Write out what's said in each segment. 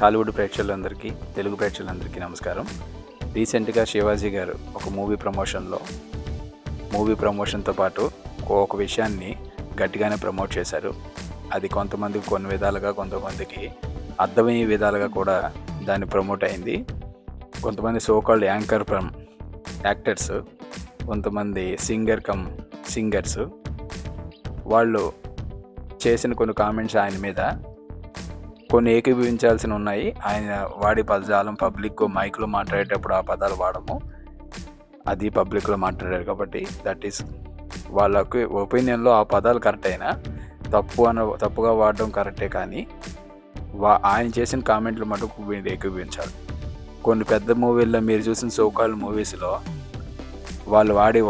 టాలీవుడ్ ప్రేక్షకులందరికీ, తెలుగు ప్రేక్షకులందరికీ నమస్కారం. రీసెంట్‌గా శివాజీ గారు ఒక మూవీ ప్రమోషన్‌తో పాటు ఒక విషయాన్ని గట్టిగానే ప్రమోట్ చేశారు. అది కొంతమందికి కొన్ని విధాలుగా, కొంతమందికి అర్థమయ్యే విధాలుగా కూడా దాన్ని ప్రమోట్ అయింది. కొంతమంది so called anchor from actors, కొంతమంది సింగర్స్ వాళ్ళు చేసిన కొన్ని కామెంట్స్ ఆయన మీద కొన్ని ఏకీభవించాల్సి ఉన్నాయి. ఆయన వాడే పదజాలం మైక్‌లో మాట్లాడేటప్పుడు ఆ పదాలు వాడము. అది పబ్లిక్‌లో మాట్లాడారు కాబట్టి దట్ ఈస్ వాళ్ళకి ఒపీనియన్‌లో ఆ పదాలు కరెక్ట్ అయినా తప్పుగా వాడడం కరెక్టే, కానీ ఆయన చేసిన కామెంట్లు మటుకు మీరు ఏకీభవించాలి. కొన్ని పెద్ద మూవీల్లో మీరు చూసిన సో కాల్డ్ మూవీస్‌లో వాళ్ళు వాడే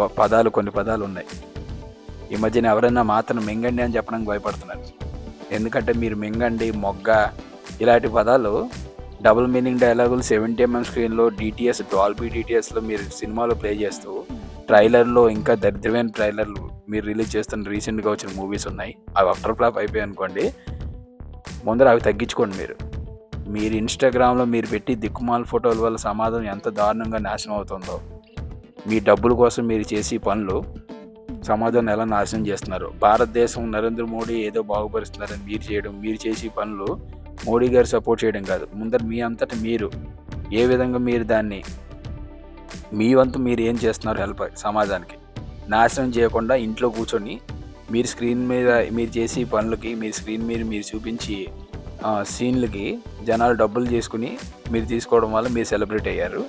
కొన్ని పదాలు ఉన్నాయి. ఈ మధ్యన ఎవరైనా మాత్రం మింగండి అని చెప్పడానికి భయపడుతున్నారు. ఎందుకంటే మీరు మింగండి, మొగ్గ ఇలాంటి పదాలు డబుల్ మీనింగ్ డైలాగులు 70mm స్క్రీన్లో డాల్బీ డిటిఎస్లో మీరు సినిమాలో ప్లే చేస్తూ ట్రైలర్లో ఇంకా దరిద్రమైన ట్రైలర్లు మీరు రిలీజ్ చేస్తున్న రీసెంట్గా వచ్చిన మూవీస్ ఉన్నాయి. అవి అఫ్టర్ ఫ్లాప్ అయిపోయాయి అనుకోండి, ముందర అవి తగ్గించుకోండి. మీరు ఇన్స్టాగ్రామ్లో మీరు పెట్టి దిక్కుమాల ఫోటోల వల్ల సమాజం ఎంత దారుణంగా నాశనం అవుతుందో, మీ డబ్బుల కోసం మీరు చేసే పనులు సమాజాన్ని ఎలా నాశనం చేస్తున్నారు. భారతదేశం నరేంద్ర మోడీ ఏదో బాగుపరుస్తున్నారని మీరు చేసే పనులు మోడీ గారు సపోర్ట్ చేయడం కాదు. ముందర మీ అంతటా మీరు ఏ విధంగా మీరు దాన్ని మీ వంతు మీరు ఏం చేస్తున్నారు సమాజానికి నాశనం చేయకుండా ఇంట్లో కూర్చొని మీరు స్క్రీన్ మీద మీరు చేసే పనులకి, మీరు స్క్రీన్ మీద మీరు చూపించి సీన్లకి జనాలు డబ్బులు చేసుకుని మీరు తీసుకోవడం వల్ల మీరు సెలబ్రేట్ అయ్యారు.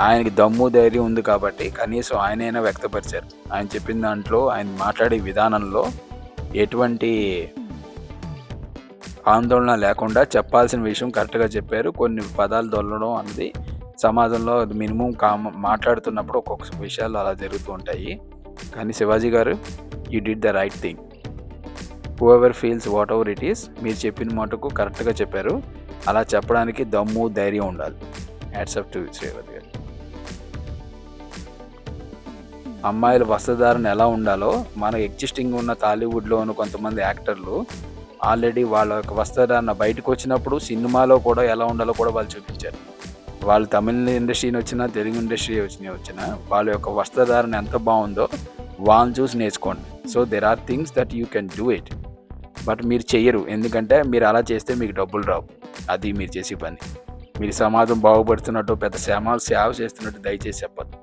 ఆయనకి దమ్ము ధైర్యం ఉంది కాబట్టి కనీసం ఆయనైనా వ్యక్తపరిచారు. ఆయన చెప్పిన దాంట్లో, ఆయన మాట్లాడే విధానంలో ఎటువంటి ఆందోళన లేకుండా చెప్పాల్సిన విషయం కరెక్ట్గా చెప్పారు. కొన్ని పదాలు దొల్లడం అన్నది సమాజంలో మినిమం మాట్లాడుతున్నప్పుడు ఒక్కొక్క విషయాలు అలా జరుగుతూ ఉంటాయి. కానీ శివాజీ గారు, you did the right thing. Whoever feels what ever it is, మీరు చెప్పిన మాటకు కరెక్ట్గా చెప్పారు. అలా చెప్పడానికి దమ్ము ధైర్యం ఉండాలి. హ్యాట్స్ ఆఫ్ టు శ్రీవతి గారు. అమ్మాయిల వస్త్రధారణ ఎలా ఉండాలో మన ఎగ్జిస్టింగ్ ఉన్న టాలీవుడ్లో ఉన్న కొంతమంది యాక్టర్లు ఆల్రెడీ వాళ్ళ యొక్క వస్త్రధారణ బయటకు వచ్చినప్పుడు సినిమాలో కూడా ఎలా ఉండాలో కూడా వాళ్ళు చూపించారు. వాళ్ళు తమిళ ఇండస్ట్రీని వచ్చినా, తెలుగు ఇండస్ట్రీ వచ్చినా వాళ్ళ యొక్క వస్త్రధారణ ఎంత బాగుందో వాళ్ళని చూసి నేర్చుకోండి. So there are things that you can do it. But మీరు చెయ్యరు, ఎందుకంటే మీరు అలా చేస్తే మీకు డబ్బులు రావు. అది మీరు చేసే పని. మీరు సమాజం బాగుపడుతున్నట్టు, పెద్ద సేవ చేస్తున్నట్టు దయచేసి చెప్పద్దు.